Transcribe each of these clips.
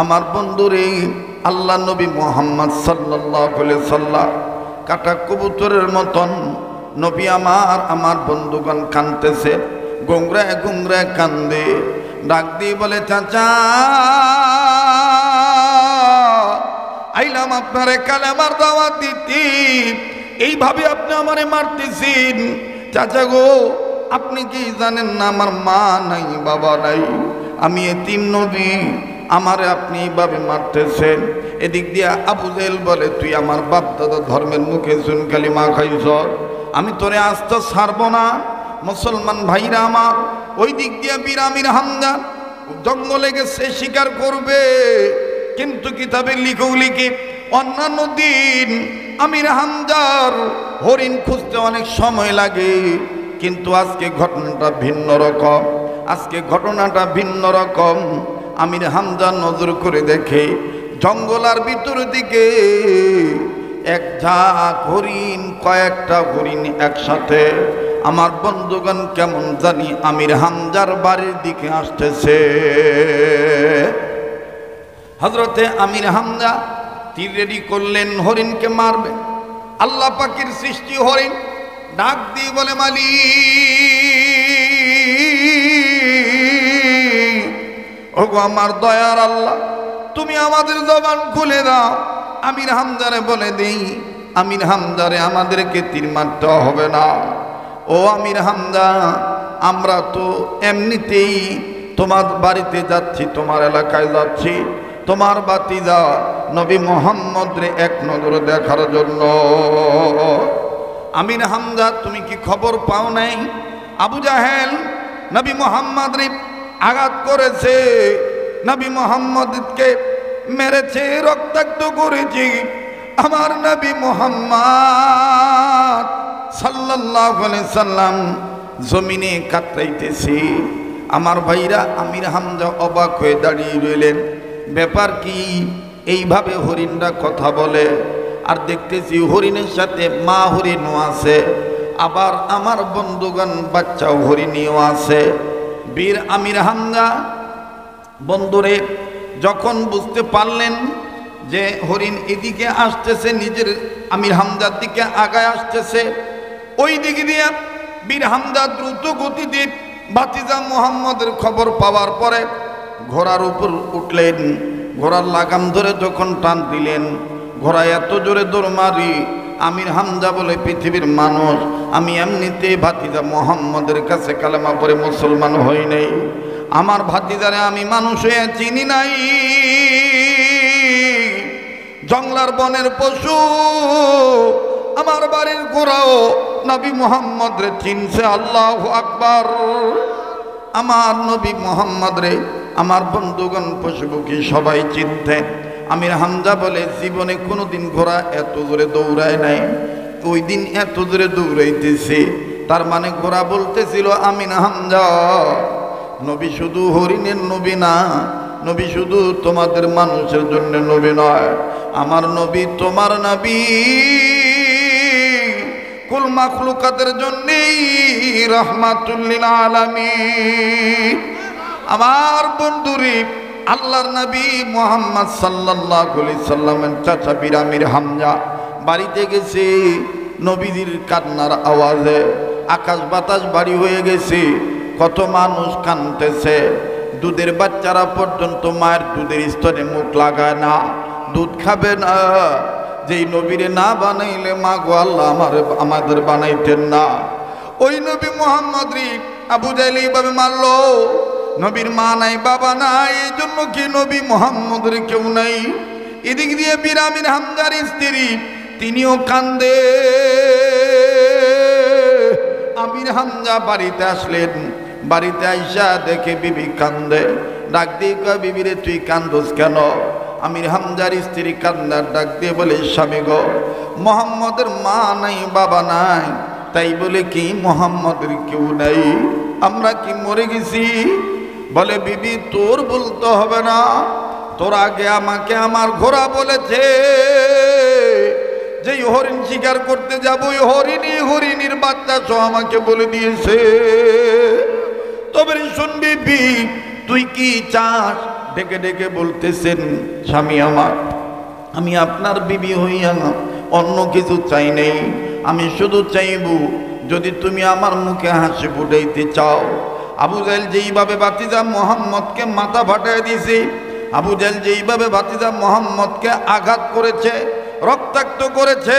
আমার বন্ধুরে, আল্লাহ নবী মুহাম্মদ সাল্লাল্লাহু আলাইহি সাল্লাম কাটা কবুতরের মতন নবী আমার বন্ধুগণ কাঁদতেছে, গুংরায় গুংরায় কান্দে, ডাক দিয়ে বলে, চাচা আইলাম আপনারে কালেমার দাওয়াত দিতে, এইভাবে আপনি আমারে মারতেছেন। চাচা গো, আপনি কি জানেন না আমার মা নাই বাবা নাই, আমি এতিম নবী, আমারে আপনি এইভাবে মারতেছেন। এদিক দিয়ে আবু জেহেল বলে, তুই আমার বাপ দাদা ধর্মের মুখে শুন কালিমা খাইছ, আমি তোরে আস্ত ছাড়ব না। মুসলমান ভাইরা আমার, ওই দিক দিয়ে বীর আমির হামজা জঙ্গলে গেছে, শিকার করবে, কিন্তু কিতাবে লিখে অন্যান্য দিন আমির হামজার হরিণ খুঁজতে অনেক সময় লাগে, কিন্তু আজকে ঘটনাটা ভিন্ন রকম। আমির হামজা নজর করে দেখে জঙ্গলার ভিতর দিকে এক ঝাঁক হরিণ, কয়েকটা হরিণ একসাথে, আমার বন্ধুগণ কেমন জানি আমির হামজার বাড়ির দিকে আসতেছে। হযরতে আমির হামজা তীর রেডি করলেন, হরিণকে মারবে। আল্লাহ পাকের সৃষ্টি হরিণ ডাক দিয়ে বলে, মালিক, ওগো আমার দয়ার আল্লাহ, তুমি আমাদের জবান খুলে দাও। আমির হামজারে বলে দেই, আমির হামজারে আমাদেরকে তীর মারতে হবে না। ও আমির হামজা, আমরা তো এমনিতেই তোমার বাড়িতে যাচ্ছি, তোমার এলাকায় যাচ্ছি, তোমার বাতিজা নবী মুহাম্মদ রে এক নজরে দেখার জন্য। আমির হামজা, তুমি কি খবর পাও নাই? আবু জাহেল নবী মুহাম্মদ রে আঘাত করেছে, নবী মুহাম্মদকে মেরেছে, রক্তাক্ত করেছে। আমার নবী মুহাম্মদ সাল্লাল্লাহু আলাইহি সাল্লাম জমিনে কাতরাইতেছে। আমার ভাইরা, আমির হামজা অবাক হয়ে দাঁড়িয়ে রইলেন, ব্যাপার কি? এইভাবে হরিণরা কথা বলে, আর দেখতেছি হরিণের সাথে মা হরিণও আছে, আবার আমার বন্ধুগণ বাচ্চা হরিণীও আছে। বীর আমির হামজা বন্ধুরে যখন বুঝতে পারলেন যে হরিণ এদিকে আসতেছে, নিজের আমির হামজার দিকে আগায় আসতেছে, ওই দিকে দিয়ে বীর হামজা দ্রুত গতিতে ভাতিজা মুহাম্মদের খবর পাওয়ার পরে ঘোড়ার উপর উঠলেন। ঘোড়ার লাগাম ধরে যখন টান দিলেন, ঘোড়া এত জোরে দৌড় মারি, আমির হামজা বলে, পৃথিবীর মানুষ, আমি এমনিতে ভাতিজা মুহাম্মদের কাছে কালেমা পড়ে মুসলমান হই নাই, আমার ভাতিজারে আমি মানুষ হয়ে চিনি নাই। জঙ্গলার বনের পশু আমার বাড়ির ঘোড়াও নবী মুহাম্মদ রে চিনছে। আল্লাহু আকবার। আমার নবী মুহাম্মদ রে আমার বন্ধুগণ পশুপক্ষী সবাই চিনতেন। আমির হামজা বলে, জীবনে কোনোদিন ঘোড়া এত জোরে দৌড়ায় নাই, ওই দিন এত জোরে দৌড়াইতেছে, তার মানে ঘোড়া বলতেছিল, আমির হামজা, নবী শুধু হরিণের নবী না, নবী শুধু তোমাদের মানুষের জন্য নবী নয়, আমার নবী তোমার নবী কুল মাখলুকাতের জন্যই রাহমাতুল লিল আলামিন। আমার বন্ধুরে, আল্লাহর নবী মুহাম্মদ সাল্লাল্লাহু আলাইহি সাল্লামের চাচা বীর আমির হামজা বাড়িতে গেছে। নবীদের কান্নার আওয়াজে আকাশ বাতাস ভারী হয়ে গেছে, কত মানুষ কাঁদতেছে। দুধের বাচ্চারা পর্যন্ত মায়ের দুধের স্তরে মুখ লাগায় না, দুধ খাবে না। যেই নবীরে না বানাইলে মা গো আল্লাহ আমাদের বানাইতেন না। ওই নবী মুহাম্মদ রে আবু জাহেল এইভাবে মারলো। নবীর মা নাই, বাবা নাই, এই জন্য কি নবী মুহাম্মদের কেউ নাই। এদিক দিয়ে বীর আমির হামজার স্ত্রী, তিনিও কান্দে। আমির হামজা বাড়িতে আসলেন, বাড়িতে আইসা দেখে বিবি কান্দে, ডাক দিয়ে কয়, বিবি রে তুই কান্দোস কেন? আমির হামজার স্ত্রী কান্দার ডাক দিয়ে বলে, স্বামী গো, মুহাম্মদের মা নাই, বাবা নাই, তাই বলে কি মুহাম্মদের কেউ নাই? আমরা কি মরে গেছি? বলে, বিবি তোর বলতে হবে না, তোর আগে আমাকে আমার ঘোড়া বলেছে যে হরিণ শিকার করতে যাব, ওই হরিণীর বাচ্চা সহ আমাকে বলে দিয়েছে। তবে শুনবি, তুই কি চাস ডেকে ডেকে বলতেছেন, স্বামী আমার, আমি আপনার বিবি হইয়া অন্য কিছু চাই নাই, আমি শুধু চাইব যদি তুমি আমার মুখে হাসি ফুটাইতে চাও। আবু জাহেল যেইভাবে ভাতিজা মুহাম্মদকে মাথা ফাটাই দিয়েছে, আবু জাহেল যেইভাবে ভাতিজা মুহাম্মদকে আঘাত করেছে, রক্তাক্ত করেছে,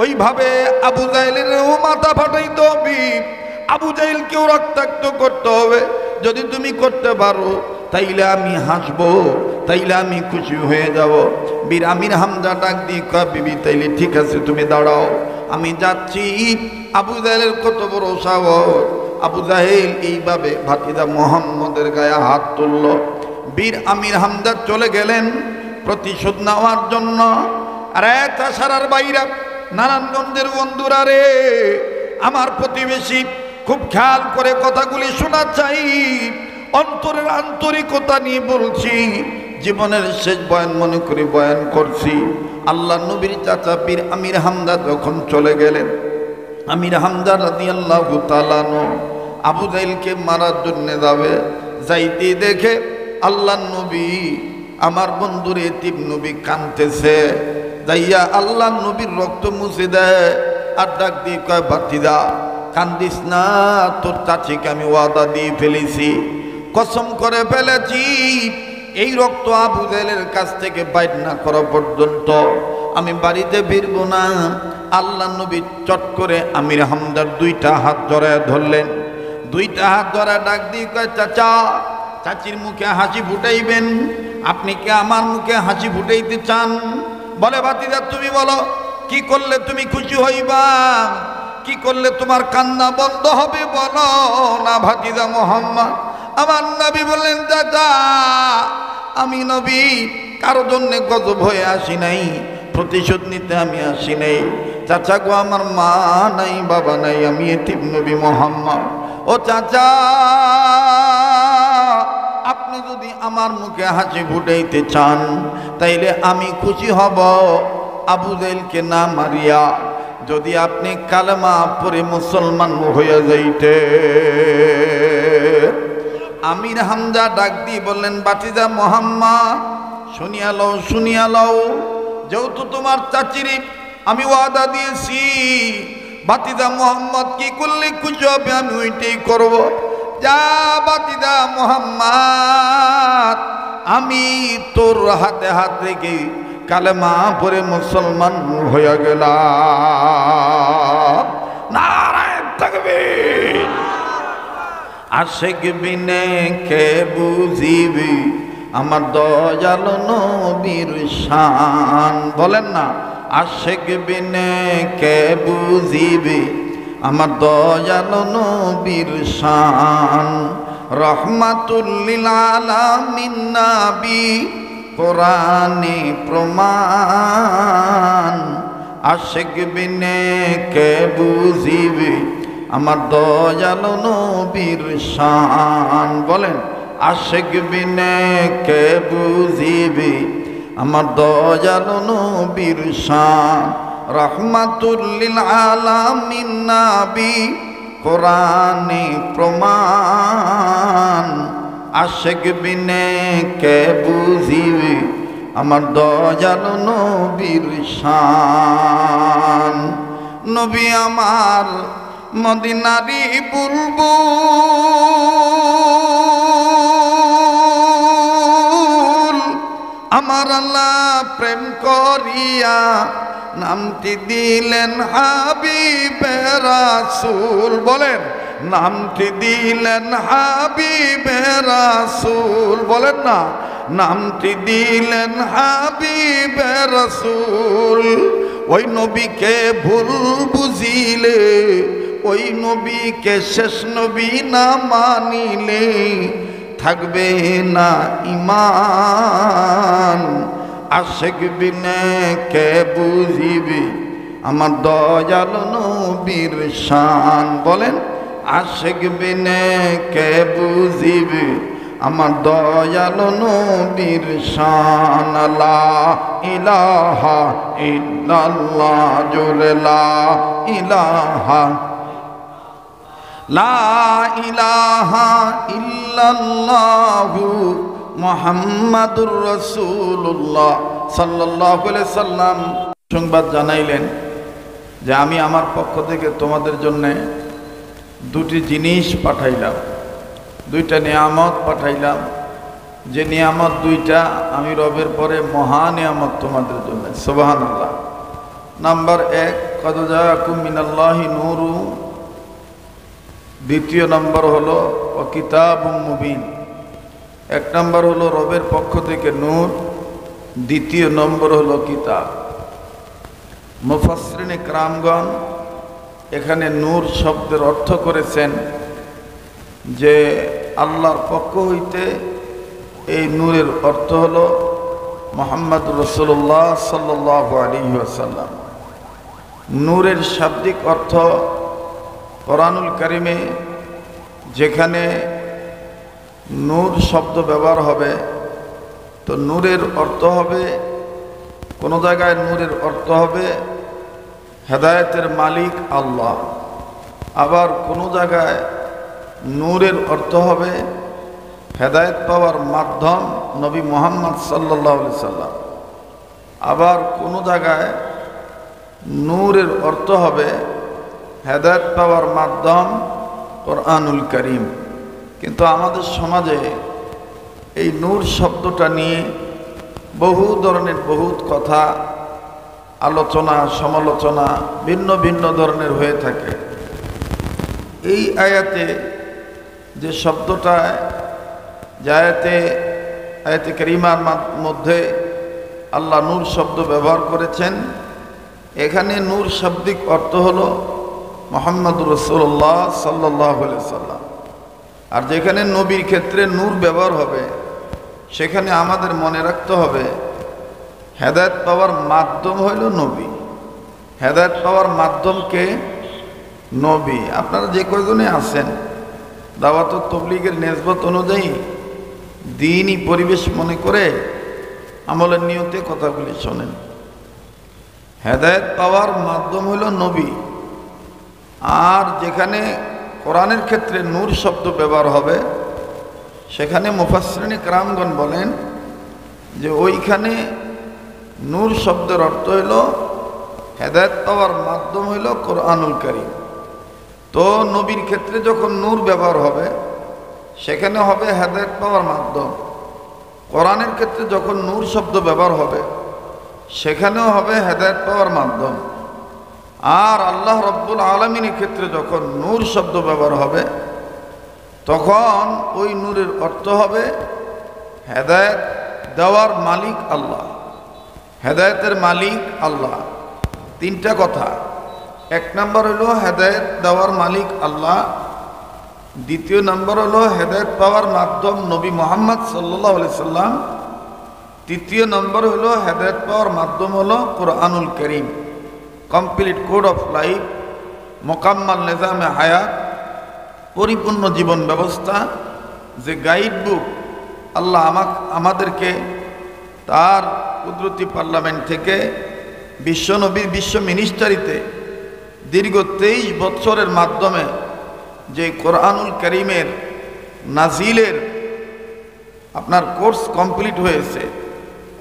ওইভাবে আবু জাহেলেরও মাথা ফাটাইতে হবে, আবু জাহেলকেও রক্তাক্ত করতে হবে। যদি তুমি করতে পারো তাইলে আমি হাসবো, তাইলে আমি খুশি হয়ে যাব। বীর আমির হামজা ডাক দিয়ে কয়, বিবি তাইলে ঠিক আছে, তুমি দাঁড়াও, আমি যাচ্ছি। আবু জাহেলের কত বড় সাহস! আবু জাহেল এইভাবে ভাতিজা মুহাম্মদের গায়ে হাত তুলল। বীর আমির হামজা চলে গেলেন প্রতিশোধ নেওয়ার জন্য। আর এক আশারার বাইরা, নারায়ণগঞ্জের বন্ধুরা রে, আমার প্রতিবেশী, খুব খেয়াল করে কথাগুলি শোনা চাই, অন্তরের আন্তরিকতা নিয়ে বলছি, জীবনের শেষ বয়ান মনে করে বয়ান করছি। আল্লাহ নবীর চাচা বীর আমির হামজা যখন চলে গেলেন, আমির হামজা রাদিয়াল্লাহু তাআলা আনহু আবু জাহেলকে মারার জন্য যাবে, যাইতে দেখে আল্লাহ নবী, আমার বন্ধুর এতিম নবী কাঁদতেছে। যাইয়া আল্লাহ নবীর রক্ত মুছে দেয় আর ডাক দিয়ে কয়, ভাতিজা কান্দিস না, তোর চাচিকে আমি ওয়াদা দিয়ে ফেলেছি, কসম করে ফেলেছি, এই রক্ত আবু জাহেলের কাছ থেকে বাইর না করা পর্যন্ত আমি বাড়িতে ফিরব না। আল্লাহ নবী চট করে আমির হামজার দুইটা হাত জড়ায় ধরলেন, দুইটা হাত ধরা ডাক দিয়ে কয়, চাচা, চাচির মুখে হাসি ফুটাইবেন, আপনি কি আমার মুখে হাসি ফুটাইতে চান? বলে, ভাতিজা তুমি বলো, কি করলে তুমি খুশি হইবা, কি করলে তোমার কান্না বন্ধ হবে, বলো না ভাতিজা মুহাম্মদ। আমার নবী বললেন, চাচা, আমি নবী কারো জন্যে গজব হয়ে আসি নাই, প্রতিশোধ নিতে আমি আসি নাই। চাচা গো, আমার মা নাই, বাবা নাই, আমি এতিম নবী মুহাম্মদ। ও চাচা, আপনি যদি আমার মুখে হাসি ফুটাইতে চান তাইলে আমি খুশি হব আবু জাহেলকে না মারিয়া, যদি আপনি কালেমা পড়ে মুসলমান হয়ে যাইতে। আমির হামজা ডাক দিয়ে বললেন, ভাতিজা মুহাম্মদ, শুনিয়া লও, শুনিয়া লও, যেহেতু তোমার চাচিরি আমি ওয়াদা দিয়েছি, ভাতিজা মুহাম্মদ কি করলে খুশি হবে আমি ওইটাই করব। যা ভাতিজা মুহাম্মদ, আমি তোর হাতে হাত রেখে কালেমা পড়ে মুসলমান হয়ে গেলাম। নারায়ে তাকবীর। আশিক বিনে কে বুঝিবি আমার দয়াল নবীর শান, বলেন না, আশিক বিনে কে বুঝিবি আমার দয়াল নবীর শান। রহমাতুল লিল আলামিন নবী কোরআনে প্রমাণ, আশিক বিনে কে বুঝিবি আমার দয়াল নবীর শান। বলেন, আশিক বিনে কে বুঝিবি আমার দয়াল নবীর শান। রহমাতুল লিল আলামিন নবী কোরআনে প্রমাণ, আশিক বিনে কে বুঝিবি আমার দয়াল নবীর শান। নবী আমার মদিনারি বুলবুল, আমার আল্লাহ প্রেম করিয়া নামটি দিলেন হাবিবে রাসূল। বলেন, নামটি দিলেন হাবিবে রাসূল। বলেন না, নামটি দিলেন হাবিবে রাসূল। ওই নবীকে ভুল বুঝিলে, ওই নবীকে শেষ নবী না মানিলে থাকবে না ঈমান। আশিক বিনে কে বুঝিবি আমার দয়াল নবীর শান। বলেন, আশিক বিনে কে বুঝিবি আমার দয়াল নবীর শান। লা ইলাহা ইল্লাল্লাহ, জোরে লা ইলাহা, লা ইলাহা ইল্লাল্লাহু মুহাম্মাদুর রাসূলুল্লাহ সাল্লাল্লাহু আলাইহি সাল্লাম সংবাদ জানাইলেন যে আমি আমার পক্ষ থেকে তোমাদের জন্য দুটি জিনিস পাঠাইলাম, দুইটা নিয়ামত পাঠাইলাম। যে নিয়ামত দুইটা আমি রবের পরে মহা নিয়ামত তোমাদের জন্য। সুবহানাল্লাহ। নাম্বার 1, কদ জাআকুম মিনাল্লাহি নূরু। দ্বিতীয় নম্বর হলো ওয়া কিতাবুম মুবিন। 1 নম্বর হলো রবের পক্ষ থেকে নূর, দ্বিতীয় নম্বর হলো কিতাব। মুফাসসিরিনে কেরামগণ এখানে নূর শব্দের অর্থ করেছেন যে আল্লাহর পক্ষ হইতে এই নূরের অর্থ হলো মুহাম্মদুর রাসূলুল্লাহ সাল্লাল্লাহু আলাইহি ওয়াসাল্লাম। নূরের শাব্দিক অর্থ কোরআনুল কারিমে যেখানে নূর শব্দ ব্যবহার হবে তো নূরের অর্থ হবে, কোনো জায়গায় নূরের অর্থ হবে হেদায়েতের মালিক আল্লাহ, আবার কোনো জায়গায় নূরের অর্থ হবে হেদায়েত পাওয়ার মাধ্যম নবী মুহাম্মদ সাল্লাল্লাহু আলাইহি সাল্লাম। আবার কোনো জায়গায় নূরের অর্থ হবে হেদায়েত পাওয়ার মাধ্যম কোরআনুল কারীম। কিন্তু আমাদের সমাজে এই নূর শব্দটা নিয়ে বহু ধরনের বহুত কথা, আলোচনা সমালোচনা ভিন্ন ভিন্ন ধরনের হয়ে থাকে। এই আয়াতে যে শব্দটা আয়াতে কারিমার মধ্যে আল্লাহ নূর শব্দ ব্যবহার করেছেন, এখানে নূর শাব্দিক অর্থ হলো মুহাম্মদুর রাসূলুল্লাহ সাল্লাল্লাহু আলাইহি সাল্লাম। আর যেখানে নবীর ক্ষেত্রে নূর ব্যবহার হবে সেখানে আমাদের মনে রাখতে হবে হেদায়েত পাওয়ার মাধ্যম হইল নবী। হেদায়েত পাওয়ার মাধ্যমকে নবী। আপনারা যে কয়জনে আছেন দাওয়াত ও তাবলীগের নিসবত অনুযায়ী দ্বীনি পরিবেশ মনে করে আমলের নিয়তে কথাগুলি শোনেন। হেদায়েত পাওয়ার মাধ্যম হইল নবী। আর যেখানে কোরআনের ক্ষেত্রে নূর শব্দ ব্যবহার হবে সেখানে মুফাসসিরিনে কেরামগণ বলেন যে ওইখানে নূর শব্দের অর্থ হইল হেদায়েত পাওয়ার মাধ্যম হইল কোরআনুল কারীম। তো নবীর ক্ষেত্রে যখন নূর ব্যবহার হবে সেখানে হবে হেদায়েত পাওয়ার মাধ্যম। কোরআনের ক্ষেত্রে যখন নূর শব্দ ব্যবহার হবে সেখানেও হবে হেদায়েত পাওয়ার মাধ্যম। আর আল্লাহ রাব্বুল আলামিনের ক্ষেত্রে যখন নূর শব্দ ব্যবহার হবে তখন ওই নূরের অর্থ হবে হেদায়েত দেওয়ার মালিক আল্লাহ, হেদায়েতের মালিক আল্লাহ। 3টা কথা। 1 নম্বর হলো হেদায়েত দেওয়ার মালিক আল্লাহ, দ্বিতীয় নম্বর হলো হেদায়েত পাওয়ার মাধ্যম নবী মুহাম্মদ সাল্লাল্লাহু আলাইহি সাল্লাম, তৃতীয় নম্বর হলো হেদায়েত পাওয়ার মাধ্যম হলো কোরআনুল কারীম। কমপ্লিট কোড অফ লাইফ, মোকাম্মাল নিজামে হায়াত, পরিপূর্ণ জীবন ব্যবস্থা, যে গাইড বুক আল্লাহ আমাদেরকে তার কুদরতি পার্লামেন্ট থেকে বিশ্বনবীর বিশ্ব মিনিস্টারিতে দীর্ঘ 23 বছরের মাধ্যমে যে কোরআনুল কারীমের নাজিলের আপনার কোর্স কমপ্লিট হয়েছে।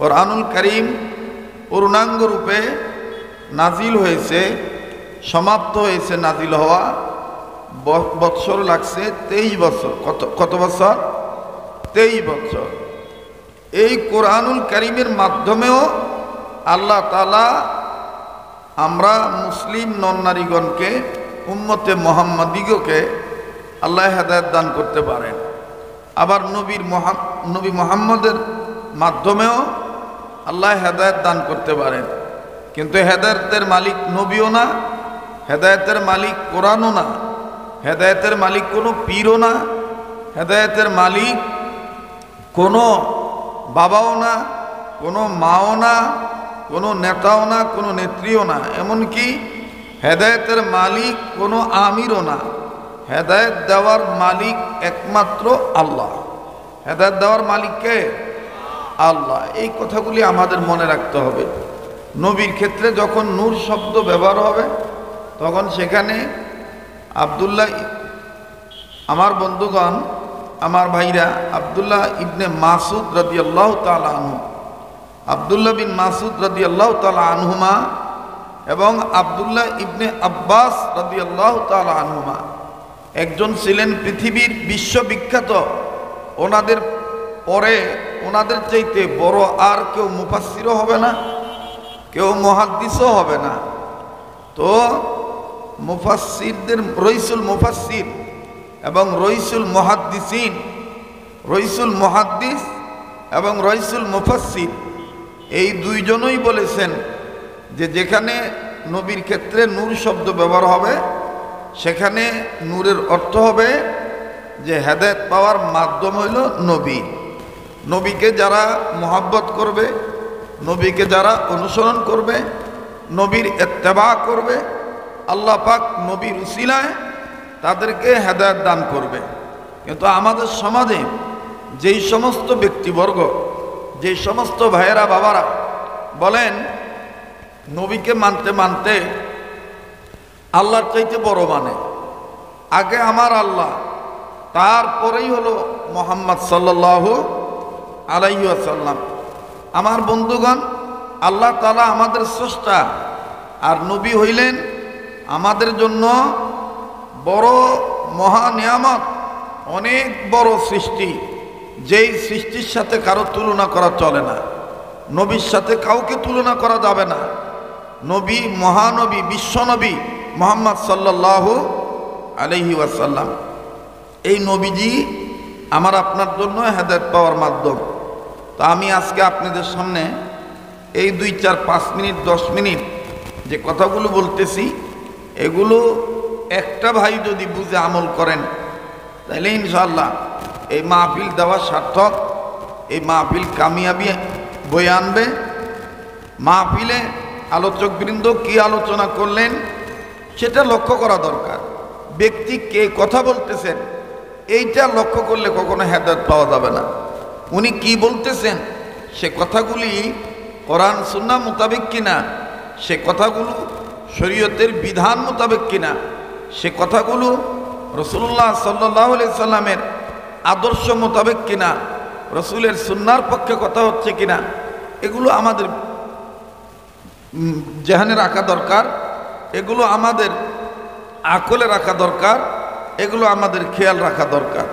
কোরআনুল কারীম পূর্ণাঙ্গ রূপে নাজিল হয়েছে, সমাপ্ত হয়েছে নাজিল হওয়া, বৎসর লাগছে 23 বছর। কত বছর? 23 বছর। এই কোরআনুল কারীমের মাধ্যমেও আল্লাহ তাআলা আমরা মুসলিম নরনারীগণকে, উম্মতে মুহাম্মাদিগকে আল্লাহ হেদায়েত দান করতে পারেন। আবার নবী মুহাম্মদের মাধ্যমেও আল্লাহ হেদায়েত দান করতে পারেন। কিন্তু হেদায়েতের মালিক নবীও না, হেদায়েতের মালিক কোরআনও না, হেদায়েতের মালিক কোনো পীরও না, হেদায়েতের মালিক কোনো বাবাও না, কোনো মাও না, কোনো নেতাও না, কোনো নেত্রীও না, এমনকি হেদায়েতের মালিক কোনো আমিরও না। হেদায়েত দেওয়ার মালিক একমাত্র আল্লাহ। হেদায়েত দেওয়ার মালিক কে? আল্লাহ। এই কথাগুলি আমাদের মনে রাখতে হবে। নবীর ক্ষেত্রে যখন নূর শব্দ ব্যবহার হবে তখন সেখানে আব্দুল্লাহ, আমার বন্ধুগণ, আমার ভাইরা, আব্দুল্লাহ ইবনে মাসুদ রাদিয়াল্লাহু তাআলা আনহু, আব্দুল্লাহ বিন মাসুদ রাদিয়াল্লাহু তাআলা আনহুমা এবং আব্দুল্লাহ ইবনে আব্বাস রাদিয়াল্লাহু তাআলা আনহুমা একজন ছিলেন পৃথিবীর বিশ্ববিখ্যাত, ওনাদের পরে ওনাদের চাইতে বড় আর কেউ মুফাসসিরও হবে না, কেউ মুহাদ্দিসও হবে না। তো মুফাসসিরদের রইসুল মুফাসসির এবং রইসুল মুহাদ্দিসিন, রইসুল মুহাদ্দিস এবং রইসুল মুফাসসির এই দুইজনই বলেছেন যে যেখানে নবীর ক্ষেত্রে নূর শব্দ ব্যবহার হবে সেখানে নূরের অর্থ হবে যে হেদায়েত পাওয়ার মাধ্যম হইল নবী। নবীকে যারা মুহাব্বত করবে, নবীকে যারা অনুসরণ করবে, নবীর ইত্তেবা করবে, আল্লাহ পাক নবীর উসিলায় তাদেরকে হেদায়েত দান করবে। কিন্তু আমাদের সমাজে যেই সমস্ত ব্যক্তিবর্গ, যেই সমস্ত ভাইয়েরা বাবারা বলেন নবীকে মানতে মানতে আল্লাহর চাইতে বড় মানে, আগে আমার আল্লাহ, তারপরেই হলো মুহাম্মদ সাল্লাল্লাহু আলাইহি ওয়াসাল্লাম। আমার বন্ধুগণ, আল্লাহ তাআলা আমাদের স্রষ্টা, আর নবী হইলেন আমাদের জন্য বড় মহা নিয়ামত, অনেক বড় সৃষ্টি, যেই সৃষ্টির সাথে কারো তুলনা করা চলে না, নবীর সাথে কাউকে তুলনা করা যাবে না। নবী, মহানবী, বিশ্বনবী মুহাম্মদ সাল্লাল্লাহু আলাইহি ওয়াসাল্লাম, এই নবীজি আমার আপনার জন্য হেদায়েত পাওয়ার মাধ্যম। তো আমি আজকে আপনাদের সামনে এই 2, 4, 5 মিনিট 10 মিনিট যে কথাগুলো বলতেছি, এগুলো একটা ভাই যদি বুঝে আমল করেন তাহলে ইনশাআল্লাহ এই মাহফিল দেওয়া সার্থক, এই মাহফিল কামিয়াবি বয়ে আনবে। মাহফিলে আলোচকবৃন্দ কি আলোচনা করলেন সেটা লক্ষ্য করা দরকার। ব্যক্তি কে কথা বলতেছেন এইটা লক্ষ্য করলে কখনো হেদায়েত পাওয়া যাবে না। উনি কি বলতেছেন সে কথাগুলি কোরআন সুন্নাহ মোতাবেক কিনা, সে কথাগুলো শরীয়তের বিধান মোতাবেক কিনা, সে কথাগুলো রাসূলুল্লাহ সাল্লাল্লাহু আলাইহি সাল্লামের আদর্শ মোতাবেক কিনা, রসুলের সুন্নাহর পক্ষে কথা হচ্ছে কিনা, এগুলো আমাদের জেহানে রাখা দরকার, এগুলো আমাদের আকলে রাখা দরকার, এগুলো আমাদের খেয়াল রাখা দরকার।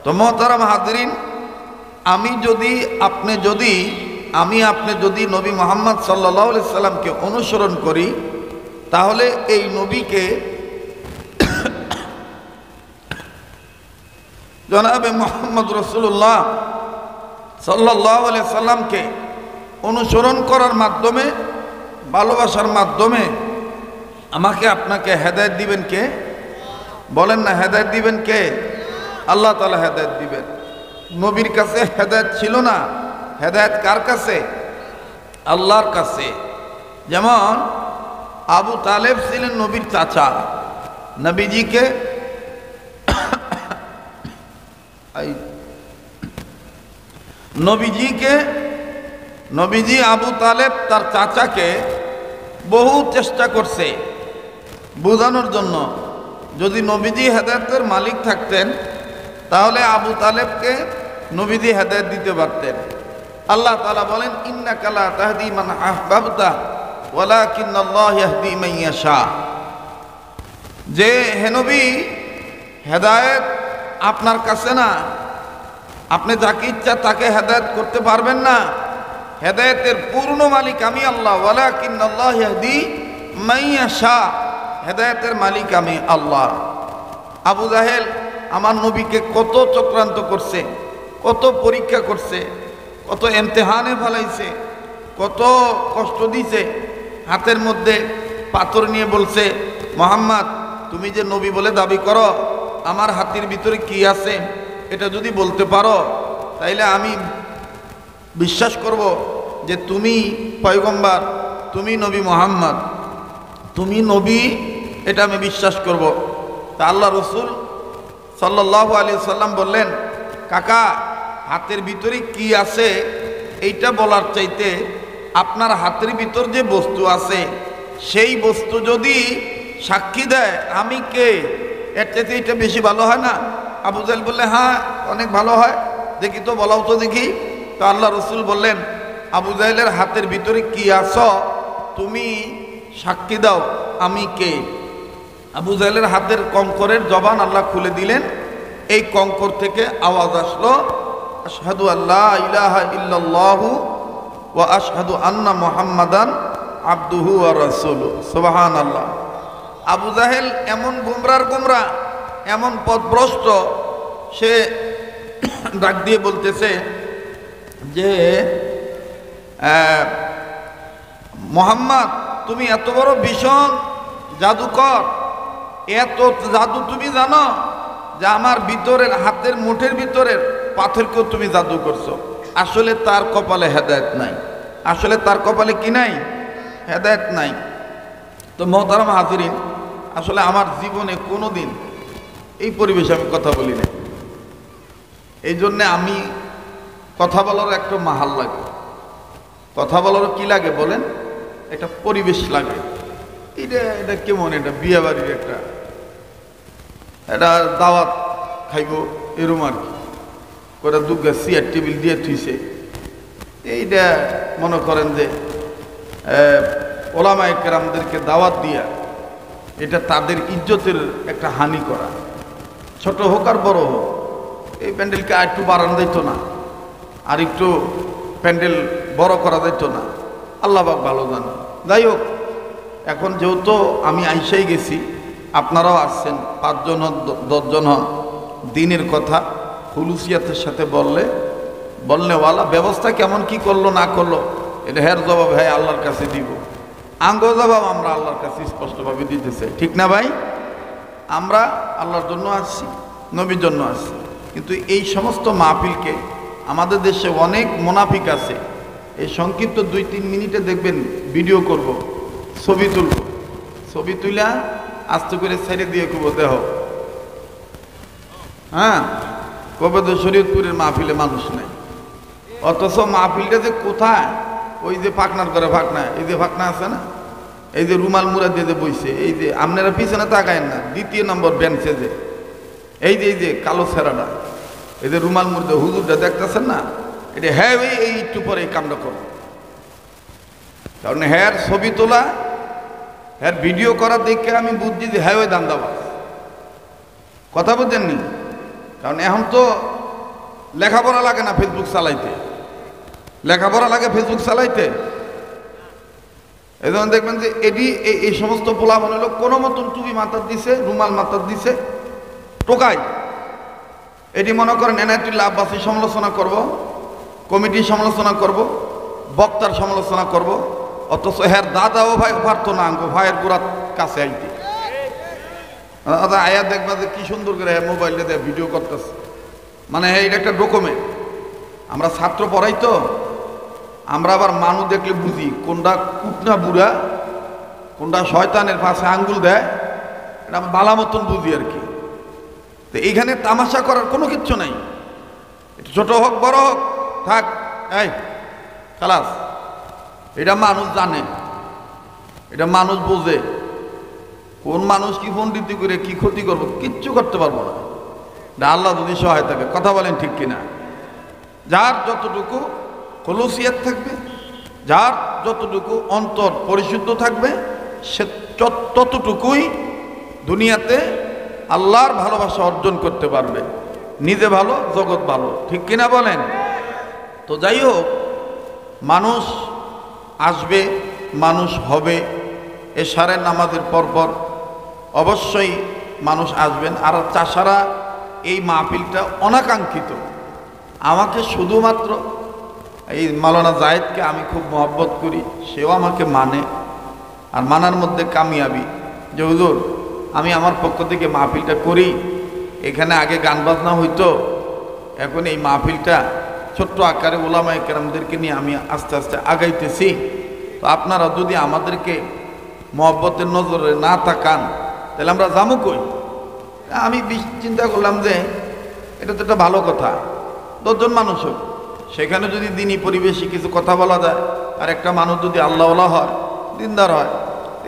তো মোহতারাম হাজরিন, আমি আপনি যদি নবী মুহাম্মদ সাল্লাল্লাহু আলাইহি সাল্লামকে অনুসরণ করি, তাহলে এই নবীকে জনাবে মুহাম্মদ রাসূলুল্লাহ সাল্লাল্লাহু আলাইহি সাল্লামকে অনুসরণ করার মাধ্যমে, ভালোবাসার মাধ্যমে আমাকে আপনাকে হেদায়েত দিবেন কে? বলেন না, হেদায়েত দিবেন কে? আল্লাহ তাআলা হেদায়েত দিবেন। নবীর কাছে হেদায়েত ছিল না, হেদায়েত কার কাছে? আল্লাহর কাছে। যেমন আবু তালেব ছিলেন নবীর চাচা, নবীজি আবু তালেব তার চাচাকে বহু চেষ্টা করছে বোঝানোর জন্য। যদি নবীজি হেদায়েতের মালিক থাকতেন তাহলে আবু তালেবকে নবীজি হেদায়েত দিতে পারতেন। আল্লাহ তাআলা বলেন, ইন্নাকা লা তাহদি মান আহবাবতা ওয়ালাকিন্নাল্লাহ ইয়াহদি মান ইয়াশা। যে হে নবী, হেদায়েত আপনার কাছে না, আপনি যাকে ইচ্ছা তাকে হেদায়েত করতে পারবেন না। হেদায়েতের পূর্ণ মালিক আমি আল্লাহ, ওয়ালাকিন্নাল্লাহ ইয়াহদি মান ইয়াশা, হেদায়েতের মালিক আমি আল্লাহ। আবু জাহেল আমার নবীকে কত চক্রান্ত করছে, কত পরীক্ষা করছে, কত ইমতিহানে ফেলাইছে, কত কষ্ট দিছে। হাতের মধ্যে পাথর নিয়ে বলছে, মুহাম্মদ তুমি যে নবী বলে দাবি করো, আমার হাতের ভিতরে কি আছে এটা যদি বলতে পারো তাইলে আমি বিশ্বাস করব যে তুমি পয়গম্বর, তুমি নবী মুহাম্মদ, তুমি নবী, এটা আমি বিশ্বাস করব। তা আল্লাহ রসুল সাল্লাল্লাহু আলাইহি সাল্লাম বললেন, কাকা হাতের ভিতরে কি আছে এইটা বলার চাইতে আপনার হাতের ভিতর যে বস্তু আছে সেই বস্তু যদি সাক্ষী দেয় আমি কে, এর চাইতে এটা বেশি ভালো হয় না? আবু জাহেল বললে, হ্যাঁ অনেক ভালো হয়, দেখি তো, বলাও তো দেখি। তো আল্লাহ রসুল বললেন, আবু জাহেলের হাতের ভিতরে কি আছো তুমি সাক্ষী দাও আমি কে। আবু জাহেলের হাতের কঙ্করের জবান আল্লাহ খুলে দিলেন। এই কঙ্কর থেকে আওয়াজ আসলো, আশহাদু আল্লা ইলাহা ইল্লাল্লাহু ওয়া আশহাদু আন্না মুহাম্মাদান আবদুহু ওয়া রাসূলুহু। সুবহানাল্লাহ। আবু জাহেল এমন গুমরা, এমন পথভ্রষ্ট, সে ডাক দিয়ে বলতেছে যে মুহাম্মদ, তুমি এত বড় ভীষণ জাদুকর, এত জাদু তুমি জানো যে আমার ভিতরের হাতের মুঠের ভিতরের পাথরকেও তুমি জাদু করছো। আসলে তার কপালে হেদায়েত নাই, আসলে তার কপালে কি নাই, হেদায়েত নাই। তো মোহতারাম হাজিরিন, আসলে আমার জীবনে কোনো দিন এই পরিবেশে আমি কথা বলি না। এই জন্যে আমি কথা বলার একটা মাহাল লাগে, কথা বলারও কি লাগে বলেন, একটা পরিবেশ লাগে। এটা কেমন, এটা বিয়ে বাড়ির একটা দাওয়াত খাইব এরম আর কি করে, দুর্গা চেয়ার টেবিল দিয়ে থুইছে। এইটা মনে করেন যে ওলামায়ে কেরামদেরকে দাওয়াত দিয়া এটা তাদের ইজ্জতের একটা হানি করা, ছোট হোক আর বড় হোক। এই প্যান্ডেলকে আর একটু বাড়ানো দিত না, আর একটু প্যান্ডেল বড় করা দিত না, আল্লাহ পাক ভালো জানে। যাই হোক, এখন যেহেতু আমি আইসাই গেছি, আপনারাও আসছেন, 5 জন হন 10 জন হন, দিনের কথা হুলুসিয়াতের সাথে বলনেওয়ালা ব্যবস্থা কেমন কি করলো না করলো, এটা হের জবাব হ্যাঁ আল্লাহর কাছে দিব, আঙ্গ জবাব আমরা আল্লাহর কাছে স্পষ্টভাবে দিতেছে, ঠিক না ভাই? আমরা আল্লাহর জন্য আসছি, নবীর জন্য আসছি। কিন্তু এই সমস্ত মাহফিলকে আমাদের দেশে অনেক মুনাফিক আছে, এই সংক্ষিপ্ত 2-3 মিনিটে দেখবেন ভিডিও করব, ছবি তুলব, ছবি তুলা আস্তে করে ছেড়ে দিয়ে কব দেহ, হ্যাঁ কবে তো শরীয়তপুরের মাহফিলে মানুষ নেই, অথচ মাহফিলটা যে কোথায়, ওই যে ফাঁকনার করে ফাঁকনা, এই যে ফাঁকনা আছে না, এই যে রুমাল মুড়া দিয়ে যে বইছে, এই যে আপনারা পিছনে তাকায়েন না, 2 নম্বর বেঞ্চে যে এই যে কালো ছেঁড়াটা, এই যে রুমাল মুড়া হুজুরটা দেখতেছেন না, এটা হ্যাঁ এই একটু পরে এই কামটা করো। কারণ হ্যাঁ ছবি তোলা, হ্যাঁ ভিডিও করা দেখে আমি বুঝছি যে হ্যাঁ ওই দান্দাবাজ, কথা বুঝেননি? কারণ এখন তো লেখাপড়া লাগে না ফেসবুক চালাইতে, লেখাপড়া লাগে ফেসবুক চালাইতে। এই জন্য দেখবেন যে এই সমস্ত পোলা মনে হলো কোনো মতন টুপি মাথার দিছে, রুমাল মাথার দিছে, টোকাই। এটি মনে করেন এনায়েতুল্লাহ আব্বাসী সমালোচনা করব, কমিটির সমালোচনা করব, বক্তার সমালোচনা করব, অথচ হ্যার দাদাও ভাই পারতো না আঙ্গো ভাইয়ের গোড়ার কাছে আইতে। আয়া দেখবা যে কি সুন্দর করে মোবাইল দিয়ে ভিডিও করতেছে, মানে এটা একটা ডকুমেন্ট। আমরা ছাত্র পড়াই তো, আমরা আবার মানুষ দেখলে বুঝি কোনটা কুটনা বুড়া, কোনটা শয়তানের পাশে আঙ্গুল দেয়, এটা আমরা বালা মতন বুঝি আর কি। তো এইখানে তামাশা করার কোনো কিচ্ছু নাই, ছোট হোক বড় হোক থাক, এই খালাস। এটা মানুষ জানে, এটা মানুষ বোঝে, কোন মানুষ কি পণ্ডিতি করে কি ক্ষতি করবো কিচ্ছু করতে পারবো না, এটা আল্লাহ যদি সহায় থাকে। কথা বলেন ঠিক কিনা? যার যতটুকু খলুসিয়াত থাকবে, যার যতটুকু অন্তর পরিশুদ্ধ থাকবে, সে ততটুকুই দুনিয়াতে আল্লাহর ভালোবাসা অর্জন করতে পারবে, নিজে ভালো জগৎ ভালো, ঠিক কিনা বলেন? তো যাই হোক, মানুষ আসবে, মানুষ হবে, এশারের নামাজের পরপর অবশ্যই মানুষ আসবেন। আর চাষারা এই মাহফিলটা অনাকাঙ্ক্ষিত, আমাকে শুধুমাত্র এই মাওলানা জায়েদকে আমি খুব মহব্বত করি, সেও আমাকে মানে, আর মানার মধ্যে কামিয়াবি যে হুজুর আমি আমার পক্ষ থেকে মাহফিলটা করি। এখানে আগে গান বাজনা হইতো, এখন এই মাহফিলটা ছোট্ট আকারে ওলামায়ে কেরামদেরকে নিয়ে আমি আস্তে আস্তে আগাইতেছি। তো আপনারা যদি আমাদেরকে মহব্বতের নজরে না তাকান তাহলে আমরা যাবো কই? আমি চিন্তা করলাম যে এটা তো একটা ভালো কথা, 10 জন মানুষ হোক, সেখানে যদি দিনী পরিবেশে কিছু কথা বলা যায়, আর একটা মানুষ যদি আল্লাহওয়ালা হয়, দিনদার হয়,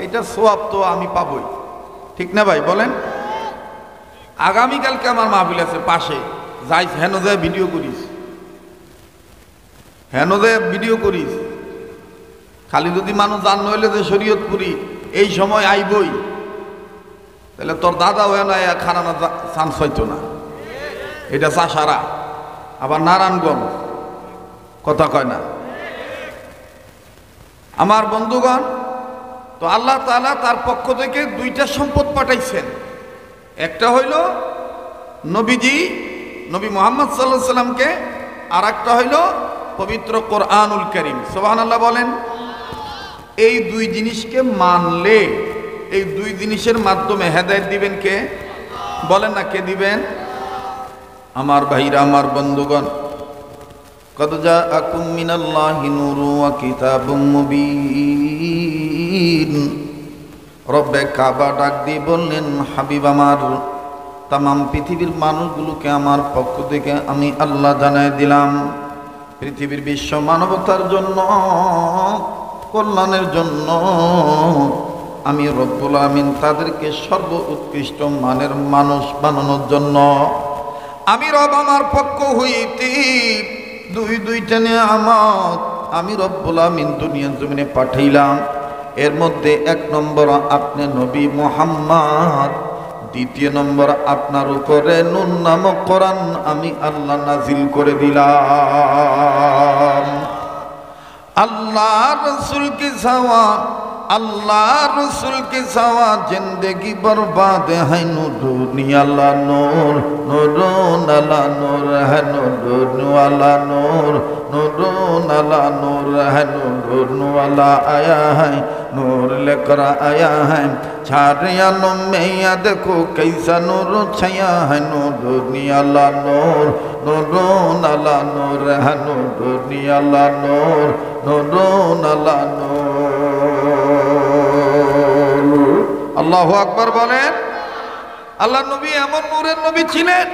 এটা সোয়াব তো আমি পাবই, ঠিক না ভাই বলেন? আগামীকালকে আমার মাহফিল আছে পাশে যাইস হেন যে ভিডিও করিস, হেন যে ভিডিও করিস। খালি যদি মানুষ জান নইলে যে শরীয়তপুরি এই সময় আইবই, তাহলে তোর দাদা হয়ে না খারানা চান্স হইতো না। এটা চাষারা, আবার নারায়ণগঞ্জ, কথা কয় না। আমার বন্ধুগণ, তো আল্লাহ তাআলা তার পক্ষ থেকে দুইটা সম্পদ পাঠাইছেন। একটা হইল নবীজি, নবী মুহাম্মদ সাল্লাল্লাহু আলাইহি সাল্লামকে, আর একটা হইল পবিত্র কোরআনুল কারীম। সুবহানাল্লাহ বলেন। এই দুই জিনিসকে মানলে, এই দুই জিনিসের মাধ্যমে হেদায়েত দিবেন কে? বলেন না, কে দিবেন? আমার ভাইরা, আমার বন্ধুগণ, কদ জাআকুম মিনাল্লাহি নূরুন ওয়া কিতাবুম মুবিন। রব্বে কাবা ডাক দিয়ে বললেন, হাবিব আমার, তামাম পৃথিবীর মানুষগুলোকে আমার পক্ষ থেকে আমি আল্লাহ জানাই দিলাম, পৃথিবীর বিশ্ব মানবতার জন্য, কল্যাণের জন্য আমি রব্বুল আমিন তাদেরকে সর্ব উৎকৃষ্ট মানের মানুষ বানানোর জন্য আমি রব আমার পক্ষ হইতে দুইটা নিয়ামত আমি রব্বুল আমিন দুনিয়ার জমিনে পাঠাইলাম। এর মধ্যে এক নম্বর আপনি নবী মুহাম্মদ, দ্বিতীয় নম্বর আপনার উপরে নূর নামক কোরআন আমি আল্লাহ নাজিল করে দিলাম। अल्लाह रसूल की सवा, अल्लाह रसूल की सवा जिंदगी बर्बाद है। नूर अल्लाह नूर, नूर अल्लाह नूर है, नूर वाला नूर, नूर अल्लाह नूर है, नूर वाला आया है, नूर लेकर आया है। छारिया में या देखो कैसा नूर छाया है। नूर अल्लाह नूर, नूर अल्लाह नूर है, नूर अल्लाह नूर, नूर अल्लाह नूर। আল্লাহু আকবার বলেন। আল্লাহ নবী এমন নূরের নবী ছিলেন,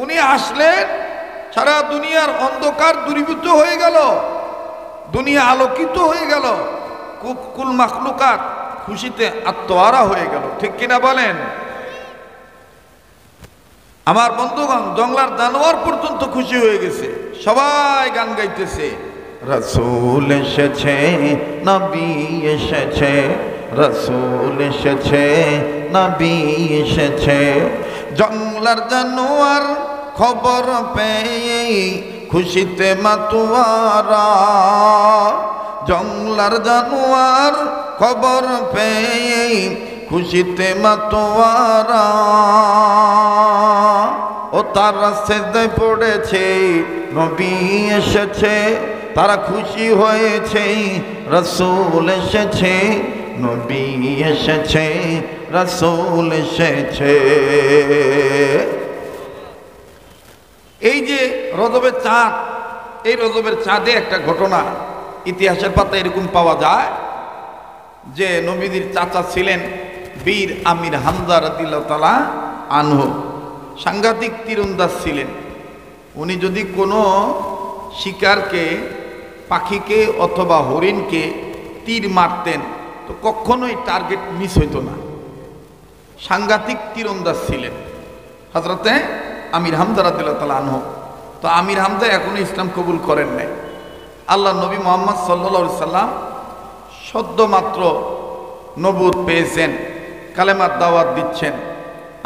উনি আসলেন সারা দুনিয়ার অন্ধকার দূরীভূত হয়ে গেল, দুনিয়া আলোকিত হয়ে গেল, কুল মাখলুকাত খুশিতে আত্মহারা হয়ে গেল। ঠিক কিনা বলেন? আমার বন্ধুগণ, জঙ্গলার জানোয়ার পর্যন্ত খুশি হয়ে গেছে, সবাই গান গাইতেছে, রসুল এসেছে, নবী এসেছে, রসুল এসেছে, নবী এসেছে। জঙ্গলার জানোয়ার খবর পেয়ে খুশিতে মাতোয়ারা, জঙ্গলার জানোয়ার খবর পেয়ে খুশিতে মাতোয়ারা। ও তারা সেজদায় পড়েছে, নবী এসেছে, তারা খুশি হয়েছে, রসুল এসেছে, নবী এসেছে, রসুল এসেছে। এই যে রজবের চাঁদ, এই রজবের চাঁদে একটা ঘটনা ইতিহাসের পাতা এরকম পাওয়া যায় যে নবীদের চাচা ছিলেন বীর আমির হামজা রাদিয়াল্লাহু তাআলা আনহু, সাংঘাতিক তীরন্দাজ ছিলেন। উনি যদি কোনো শিকারকে, পাখিকে অথবা হরিণকে তীর মারতেন তো কখনোই টার্গেট মিস হইতো না। সাংঘাতিক তীরন্দাজ ছিলেন হযরতে আমির হামজা রাদিয়াল্লাহু তাআলা আনহু। তো আমির হামজা এখনো ইসলাম কবুল করেন নাই। আল্লাহ নবী মুহাম্মদ সাল্লাল্লাহু আলাইহি সাল্লাম সদ্য মাত্র নবুয়ত পেয়েছেন, কালেমার দাওয়াত দিচ্ছেন।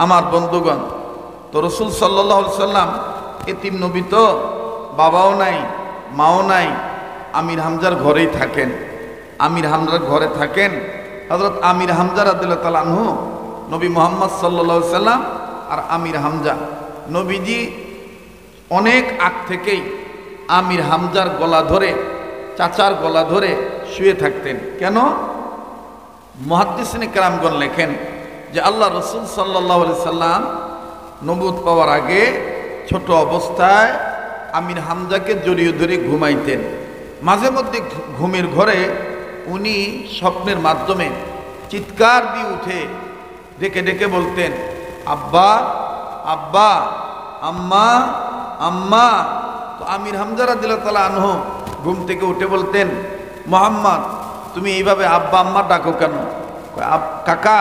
আমার বন্ধুগণ, তো রাসূল সাল্লাল্লাহু আলাইহি সাল্লাম এতিম নবী, তো বাবাও নাই মাও নাই, আমির হামজার ঘরেই থাকেন। আমির হামজার ঘরে থাকেন হযরত আমির হামজা রাদিয়াল্লাহু তাআলা আনহু, নবী মুহাম্মদ সাল্লাল্লাহু আলাইহি সাল্লাম আর আমির হামজা। নবীজি অনেক আগ থেকেই আমির হামজার গলা ধরে, চাচার গলা ধরে শুয়ে থাকতেন। কেন? মুহাদ্দিসিনে কেরামগণ লেখেন যে আল্লাহ রাসূল সাল্লাল্লাহু আলাইহি সাল্লাম নবুয়ত পাওয়ার আগে ছোট অবস্থায় আমির হামজাকে জড়িয়ে ধরে ঘুমাইতেন। মাঝে মধ্যে ঘুমের ঘরে উনি স্বপ্নের মাধ্যমে চিৎকার দিয়ে উঠে ডেকে ডেকে বলতেন, আব্বা, আব্বা, আম্মা, আম্মা। তো আমির হামজা রাদিয়াল্লাহু তাআলা আনহু ঘুম থেকে উঠে বলতেন, মুহাম্মদ, তুমি এইভাবে আব্বা আম্মা ডাকো কেন? কাকা,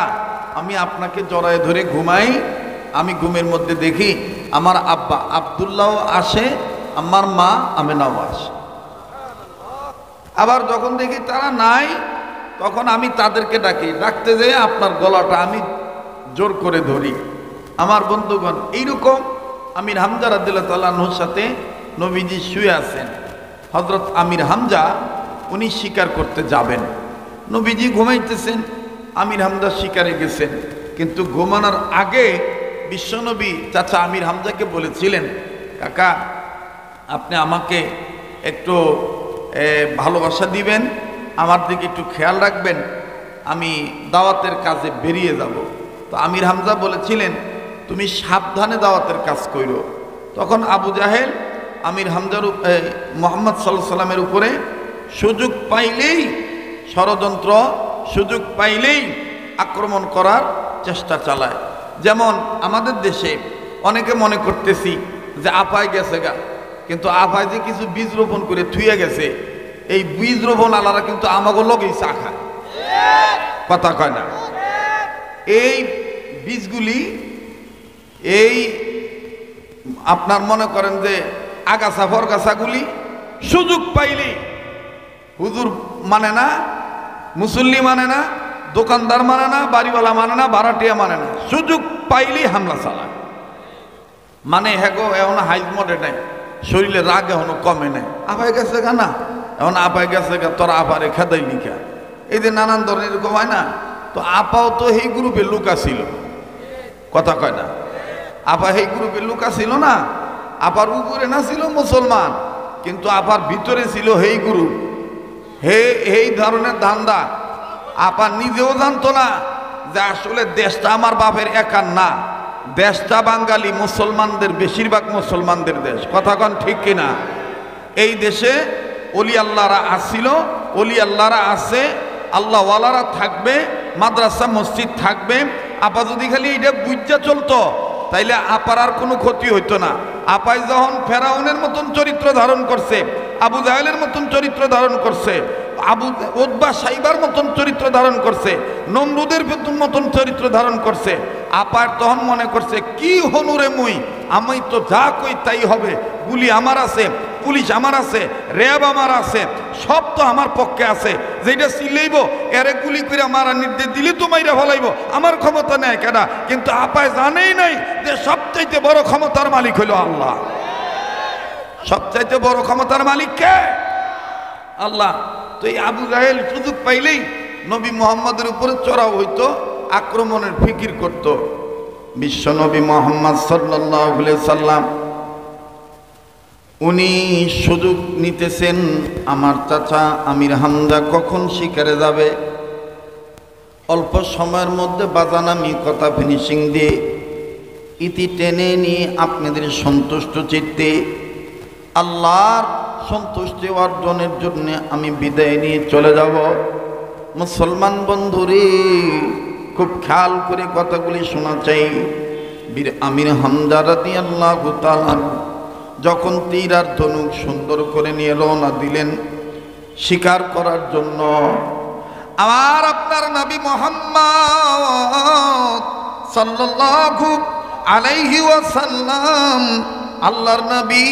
আমি আপনাকে জড়ায় ধরে ঘুমাই, আমি ঘুমের মধ্যে দেখি আমার আব্বা আব্দুল্লাহ আসে, আমার মা আমেনাও আসে। আবার যখন দেখি তারা নাই, তখন আমি তাদেরকে ডাকি, ডাকতে যেয়ে আপনার গলাটা আমি জোর করে ধরি। আমার বন্ধুগণ, এইরকম আমির হামজা রাদিয়াল্লাহু তাআলা আনহুর সাথে নবীজি শুয়ে আছেন। হযরত আমির হামজা উনি শিকার করতে যাবেন, নবীজি ঘুমাইতেছেন, আমির হামজা শিকারে গেছেন। কিন্তু ঘুমানোর আগে বিশ্বনবী চাচা আমির হামজাকে বলেছিলেন, কাকা আপনি আমাকে একটু ভালোবাসা দিবেন, আমার দিকে একটু খেয়াল রাখবেন, আমি দাওয়াতের কাজে বেরিয়ে যাব। তো আমির হামজা বলেছিলেন, তুমি সাবধানে দাওয়াতের কাজ করো। তখন আবু জাহেল আমির হামজার মুহাম্মদ সাল্লাল্লাহু আলাইহি সাল্লামের উপরে সুযোগ পাইলেই ষড়যন্ত্র, সুযোগ পাইলেই আক্রমণ করার চেষ্টা চালায়। যেমন আমাদের দেশে অনেকে মনে করতেছি যে আপায় গেছে গা, কিন্তু আপায় যে কিছু বীজ রোপণ করে থুয়ে গেছে, এই বীজ রোপণ আলারা কিন্তু আমাকে লগেই চা খায়, কথা কয় না। এই বীজগুলি এই আপনার মনে করেন যে আগাছা ফরগাছাগুলি সুযোগ পাইলেই হুজুর মানে না, মুসল্লি মানে না, দোকানদার মানে না, বাড়িওয়ালা মানে না, ভাড়াটিয়া মানে না, সুযোগ পাইলেই হামলা চালায়। মানে হ্যাগো এখন হাইট মডে নাই, শরীরে রাগ এখনো কমে নাই, আপায় গেছে গা না, এখন আপায় গেছে গা, তোরা আপারে খেদাই লিখা, এই যে নানান ধরনের এরকম হয় না। তো আপাও তো এই গ্রুপে লুকা ছিল, কথা কয় না। আপা এই গ্রুপে লুকা ছিল না, আপার উপরে না ছিল মুসলমান, কিন্তু আপার ভিতরে ছিল এই গ্রুপ, এই ধরনের ধান্দা। আপা নিজেও জানতো না যে আসলে দেশটা আমার বাপের একার না, দেশটা বাঙালি মুসলমানদের, বেশিরভাগ মুসলমানদের দেশ, কথা কন ঠিক কিনা। এই দেশে অলি আল্লাহরা আসছিল, অলি আল্লাহরা আছে, আল্লাহওয়ালারা থাকবে, মাদ্রাসা মসজিদ থাকবে। আপা যদি খালি এটা বুঝা চলতো তাইলে আপার আর কোনো ক্ষতি হইতো না। আপাই যখন ফেরাউনের মতন চরিত্র ধারণ করছে, আবু জাহেলের মতন চরিত্র ধারণ করছে, উতবা সাইবার মতন চরিত্র ধারণ করছে, নমরুদের মতন চরিত্র ধারণ করছে, আপার তখন মনে করছে কি হনুরে মুই, আমি তো যা কই তাই হবে, গুলি আমার আছে, পুলিশ আমার আছে, র্যাব আমার আছে, সব তো আমার পক্ষে আছে, যেটা চিল্লাইব এরে গুলি করে মারার নির্দেশ দিলে তো মাইরা ফলাইব, আমার ক্ষমতা নেই কেনা। কিন্তু আপায় জানেই নাই যে সবচাইতে বড় ক্ষমতার মালিক হইল আল্লাহ। সবচাইতে বড় ক্ষমতার মালিক কে? আল্লাহ। তো এই আবু জাহেল সুযোগ পাইলেই নবী মুহাম্মদের উপরে চড়াও হইতো, আক্রমণের ফিকির করত। বিশ্ব নবী মুহাম্মদ সাল্লাল্লাহু আলাইহি সাল্লাম উনি সুযোগ নিতেছেন, আমার চাচা আমির হামজা কখন শিকারে যাবে, অল্প সময়ের মধ্যে বাজান আমি কথা ফিনিশিং দিয়ে ইতি টেনে নিয়ে আপনাদের সন্তুষ্ট চিত্তে আল্লাহর সন্তুষ্টি অর্জনের জন্য আমি বিদায় নিয়ে চলে যাব। মুসলমান বন্ধুরে খুব খেয়াল করে কথাগুলি শোনা চাই। বীর আমির হামজা রাদিয়াল্লাহু তাআলা যখন তীর আর ধনুক সুন্দর করে নিয়ে রওনা দিলেন শিকার করার জন্য, আমার আপনার নবী মুহাম্মদ সাল্লাল্লাহু আলাইহি ওয়াসাল্লাম, আল্লাহর নবী,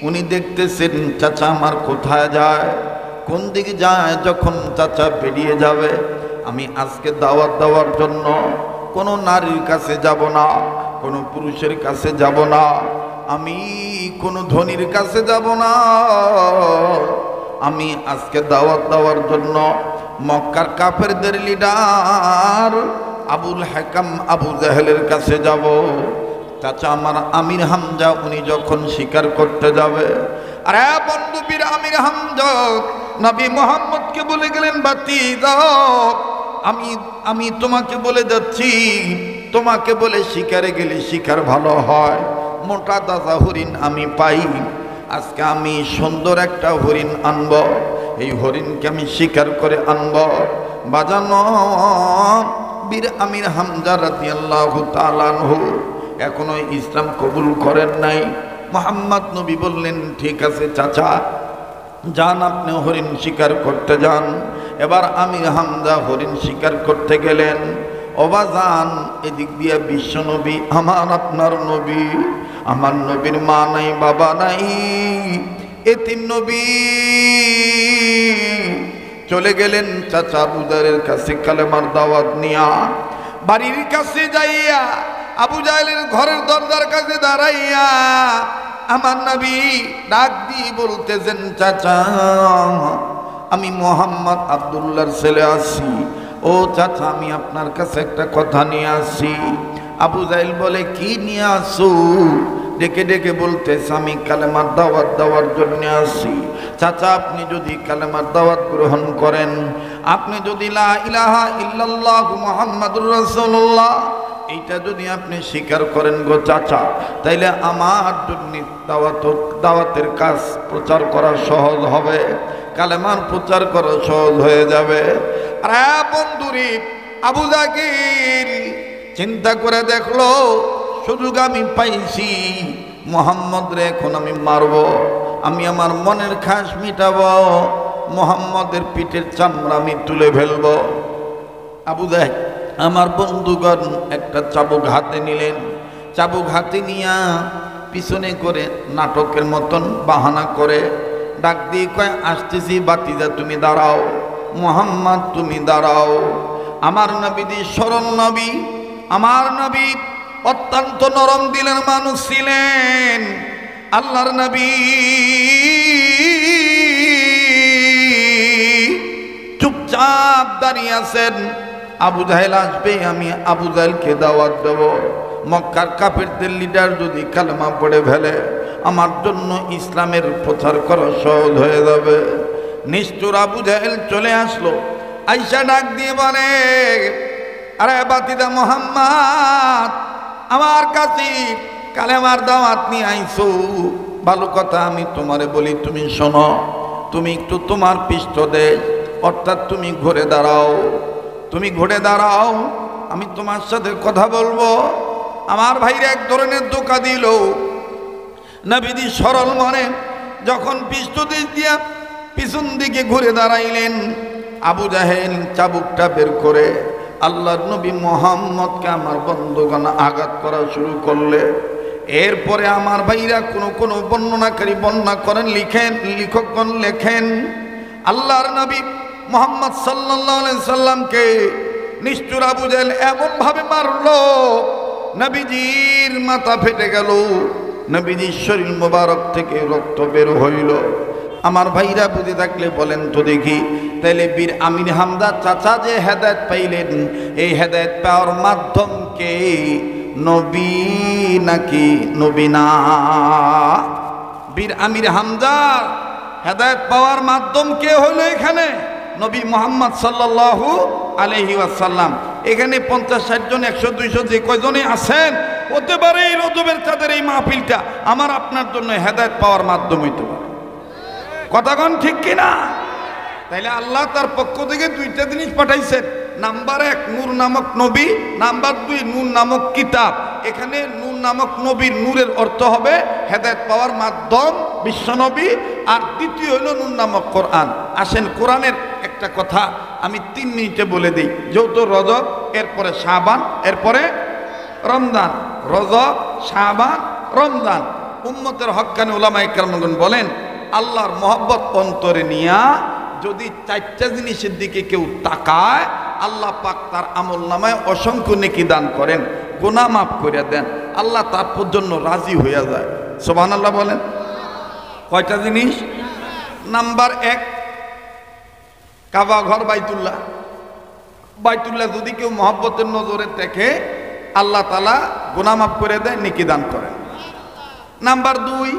উনি দেখতেছেন চাচা আমার কোথায় যায়, কোন দিকে যায়। যখন চাচা বেরিয়ে যাবে, আমি আজকে দাওয়াত দেওয়ার জন্য কোনো নারীর কাছে যাব না, কোনো পুরুষের কাছে যাব না, আমি কোনো ধনীর কাছে যাব না, আমি আজকে দাওয়াত দেওয়ার জন্য মক্কার কাফেরদের লিডার আবুল হাকাম আবু জাহেলের কাছে যাব। চাচা আমার আমির হামজা উনি যখন স্বীকার করতে যাবে, আরে বন্ধু বীর আমির হামজা নবী মুহাম্মদকে বলে গেলেন, বাতি দাও, আমি তোমাকে বলে যাচ্ছি, তোমাকে বলে শিকারে গেলে শিকার ভালো হয়, মোটা দাদা হরিণ আমি পাই, আজকে আমি সুন্দর একটা হরিণ আনব, এই হরিণকে আমি শিকার করে আনব। বাজানো বীর আমির হামজা রাদিয়াল্লাহু তাআলা আনহু এখনো ইসলাম কবুল করেন নাই। মুহাম্মদ নবী বললেন, ঠিক আছে চাচা যান, আপনি হরিণ শিকার করতে যান। এবার আমির হামজা হরিণ শিকার করতে গেলেন। অবাজান এদিক দিয়া বিশ্ব নবী, আমার আপনার নবী, আমার নবীর মা নাই বাবা নাই, এতিম নবী চলে গেলেন চাচা আবু জাহেলের কাছে কালেমার দাওয়াত নিয়া। বাড়ির কাছে যাইয়া আবু জাহেলের ঘরের দরজার কাছে দাঁড়াইয়া আমার নবী ডাক দিয়ে বলতেছেন, চাচা আমি মোহাম্মদ আব্দুল্লাহর ছেলে আছি, ও চাচা আমি আপনার কাছে একটা কথা নিয়ে আসি। আবু জাহেল বলে, কি নিয়ে আসো? ডেকে ডেকে বলতেছে, আমি কালেমার দাওয়াত দেওয়ার জন্য আসি। চাচা আপনি যদি কালেমার দাওয়াত গ্রহণ করেন, আপনি যদি লা ইলাহা ইল্লাল্লাহ মুহাম্মাদুর রাসূলুল্লাহ এইটা যদি আপনি স্বীকার করেন গো চাচা, তাইলে আমার জন্য দাওয়াতের কাজ প্রচার করা সহজ হবে, কালেমার প্রচার করা সহজ হয়ে যাবে। আরে বন্ধুরে, আবু জাহেল চিন্তা করে দেখলো, সুযোগ আমি পাইছি, মুহাম্মদ রে এখন আমি মারব, আমি আমার মনের খাস মিটাব, মুহাম্মদের পিঠের চামড়া আমি তুলে ফেলব। আবু জাহেল আমার বন্ধুগণ একটা চাবুক হাতে নিলেন, চাবুক হাতে নিয়া পিছনে করে নাটকের মতন বাহানা করে ডাক দিয়ে কয়, আসতেছি বাতিজা তুমি দাঁড়াও, মুহাম্মদ তুমি দাঁড়াও। আমার নবীজি সরল নবী, আমার নবী অত্যন্ত নরম দিলের মানুষ ছিলেন। আল্লাহর নবী চুপচাপ দাঁড়িয়ে আছেন। আবু জাহেল আসবে, আমি আবু জাহেলকে দাওয়াত দেব। মক্কার কাফেরদের লিডার যদি কালেমা পড়ে ফেলে, আমার জন্য ইসলামের প্রচার করা সহজ হয়ে যাবে। নিষ্ঠুর আবু জাহেল চলে আসলো, আইসা ডাক দিয়ে বলে, আরে বাতিদা মুহাম্মদ, আমার কাছে কালেমার দাওয়াত নিয়ে আইছো, ভালো কথা আমি তোমারে বলি, তুমি শোনো, তুমি একটু তোমার পৃষ্ঠদেশ অর্থাৎ তুমি ঘুরে দাঁড়াও, তুমি ঘুরে দাঁড়াও, আমি তোমার সাথে কথা বলবো। আমার ভাইরা এক ধরনের ধোঁকা দিল। নবীজি সরল মনে যখন পৃষ্ঠদেশ দিয়া পিছন দিকে ঘুরে দাঁড়াইলেন, আবু জাহেল চাবুকটা বের করে আল্লাহর নবী মুহাম্মদকে আমার বন্ধুগণ আঘাত করা শুরু করলে। এরপরে আমার ভাইরা কোন বর্ণনাকারী বর্ণনা করেন, লেখকগণ লেখেন, আল্লাহর নবী মুহাম্মদ সাল্লাল্লাহু আলাইহি সাল্লামকে নিষ্ঠুর আবু জাহেল এমন ভাবে মারলো, নবীজির মাথা ফেটে গেল, নবীজির শরীর মোবারক থেকে রক্ত বের হইল। আমার ভাইরা বুঝে থাকলে বলেন তো দেখি, তাইলে বীর আমির হামজা চাচা যে হেদায়েত পাইলেন, এই হেদায়েত পাওয়ার মাধ্যম কে? নবী নাকি নবী না? বীর আমির হামজা হেদায়েত পাওয়ার মাধ্যম কে হইল? এখানে নবী মুহাম্মদ সাল্লাল্লাহু আলাইহি ওয়াসাল্লাম। এখানে 50-60 জন 100-200 যে কয়জনে আছেন, হতে পারে এই রজবের চাঁদের এই মাহফিলটা আমার আপনার জন্য হেদায়েত পাওয়ার মাধ্যম হইতে পারে। কথাগণ ঠিক কিনা? তাইলে আল্লাহ তার পক্ষ থেকে দুইটা জিনিস পাঠাইছেন, নাম্বার 1 নূর নামক নবী, নাম্বার 2 নূর নামক কিতাব। এখানে নূর নামক নবীর নূরের অর্থ হবে হেদায়েত পাওয়ার মাধ্যম বিশ্বনবী, আর দ্বিতীয় হলো নূর নামক কোরআন। আসেন কোরআনের একটা কথা আমি 3 মিনিটে বলে দিই, যেহেতু রজব, এরপরে শাবান, এরপরে রমজান, রজব, শাবান, রমজান। উম্মতের হক্কানি উলামায়ে কেরামগণ বলেন, আল্লাহর মহব্বত অন্তরে নিয়া যদি 4টা জিনিসের দিকে কেউ তাকায়, আল্লাহ পাক তার আমল নামায় অসংখ্য নেকি দান করেন, গুনাহ মাফ করে দেন, আল্লাহ তার জন্য রাজি হইয়া যায়। সুবহানাল্লাহ বলেন। কয়টা জিনিস? নাম্বার 1 কাবা ঘর, বাইতুল্লাহ। বাইতুল্লাহ যদি কেউ মহব্বতের নজরে দেখে, আল্লাহ তাআলা গুনাহ মাফ করে দেয়, নেকি দান করেন। নাম্বার 2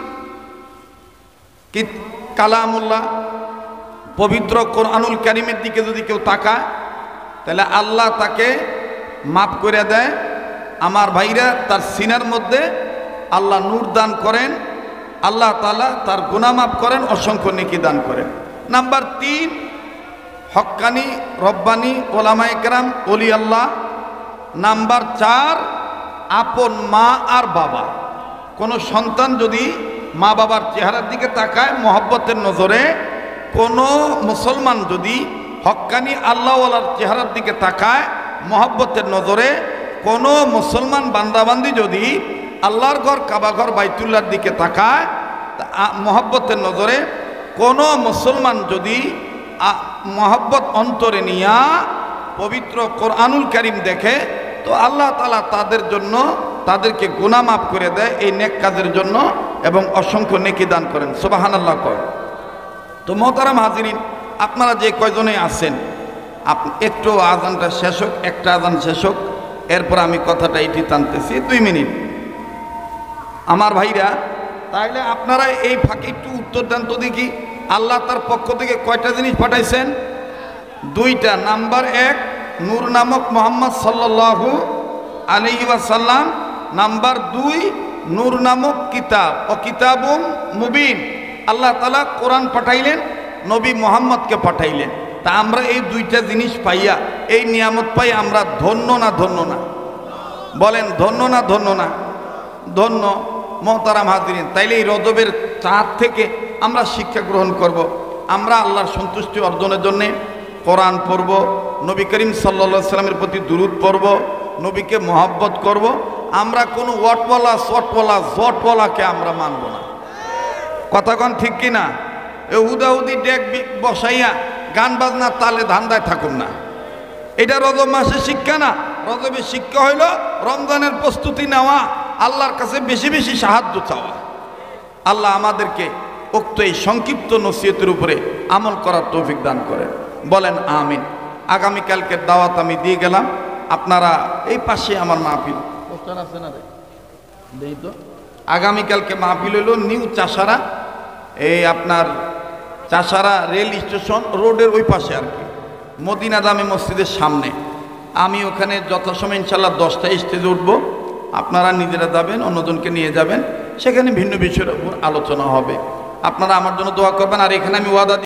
কি? কালামুল্লাহ, পবিত্র কোরআনুল কারীমের দিকে যদি কেউ তাকায়, তাহলে আল্লাহ তাকে মাফ করে দেয়। আমার ভাইরা, তার সিনার মধ্যে আল্লাহ নূর দান করেন, আল্লাহ তাআলা তার গুনাহ মাফ করেন, অসংখ্য নেকি দান করেন। নাম্বার 3 হক্কানি রব্বানি ওলামায়ে কেরাম, ওলি আল্লাহ। নাম্বার 4 আপন মা আর বাবা। কোনো সন্তান যদি মা বাবার চেহারার দিকে তাকায় মহব্বতের নজরে, কোনো মুসলমান যদি হক্কানি আল্লাহওয়ালার চেহারার দিকে তাকায় মহব্বতের নজরে কোনো মুসলমান বান্দাবান্দি যদি আল্লাহর ঘর কাবা ঘর বাইতুল্লাহর দিকে তাকায়, মহব্বতের নজরে কোনো মুসলমান যদি মহব্বত অন্তরে নিয়া পবিত্র কোরআনুল কারীম দেখে, তো আল্লাহ তাআলা তাদের জন্য তাদেরকে গুনাহ মাফ করে দেয় এই নেক কাজের জন্য, এবং অসংখ্য নেকি দান করেন। সুবহানাল্লাহ কয়। তো মোহতারাম হাজিরিন, আপনারা যে কয়জনে আছেন, একটু আজানটা শেষ হোক, একটা আজান শেষ হোক, এরপর আমি কথাটা এটি টানতেছি 2 মিনিট। আমার ভাইরা, তাইলে আপনারা এই ফাঁকে একটু উত্তর দেন তো দেখি, আল্লাহ তার পক্ষ থেকে কয়টা জিনিস পাঠাইছেন? 2টা। নাম্বার 1 নূর নামক মুহাম্মদ সাল্লাল্লাহু আলাইহি ওয়াসাল্লাম। নাম্বার 2 নূর নামক কিতাব, ও কিতাবুম মুবিন। আল্লাহ তাআলা কোরআন পাঠাইলেন, নবী মুহাম্মদকে পাঠাইলেন। তা আমরা এই 2টা জিনিস পাইয়া, এই নিয়ামত পাই, আমরা ধন্য না ধন্য না? বলেন ধন্য না ধন্য না? ধন্য। মোহতারাম হাজিরিন, তাইলে এই রজবের চাঁদ থেকে আমরা শিক্ষা গ্রহণ করব। আমরা আল্লাহর সন্তুষ্টি অর্জনের জন্য কোরআন পড়ব, নবী করিম সাল্লাল্লাহু আলাইহি সাল্লামের প্রতি দুরূদ পড়ব, নবীকে মহব্বত করব। আমরা কোনো ওয়াটওয়ালা শটওয়ালা জটওয়ালাকে আমরা মানব না। কথা কোন ঠিক কিনা? হুদাহুদি ডেক বসাইয়া গান বাজনা তালে ধান্দায় থাকুন না। এটা রজব মাসের শিক্ষা না। রজবের শিক্ষা হইল রমজানের প্রস্তুতি নেওয়া, আল্লাহর কাছে বেশি বেশি সাহায্য চাওয়া। আল্লাহ আমাদেরকে উক্ত এই সংক্ষিপ্ত নসিহতের উপরে আমল করার তৌফিক দান করেন। বলেন আমিন। আগামীকালকের দাওয়াত আমি দিয়ে গেলাম। আপনারা এই পাশে আমার মাহফিল আছে না, দেই তো। আগামীকালকে মাহফিল হইল নিউ চাষারা, এই আপনার চাষারা রেল স্টেশন রোডের ওই পাশে আর কি, মদিনা জামে মসজিদের সামনে। আমি ওখানে যথাসময় ইনশাল্লাহ 10টায় স্টেজে উঠবো। আপনারা নিজেরা যাবেন, অন্যজনকে নিয়ে যাবেন, সেখানে ভিন্ন বিষয়ের উপর আলোচনা হবে। আপনারা আমার জন্য দোয়া করবেন। আর এখানে আমি ওয়াদা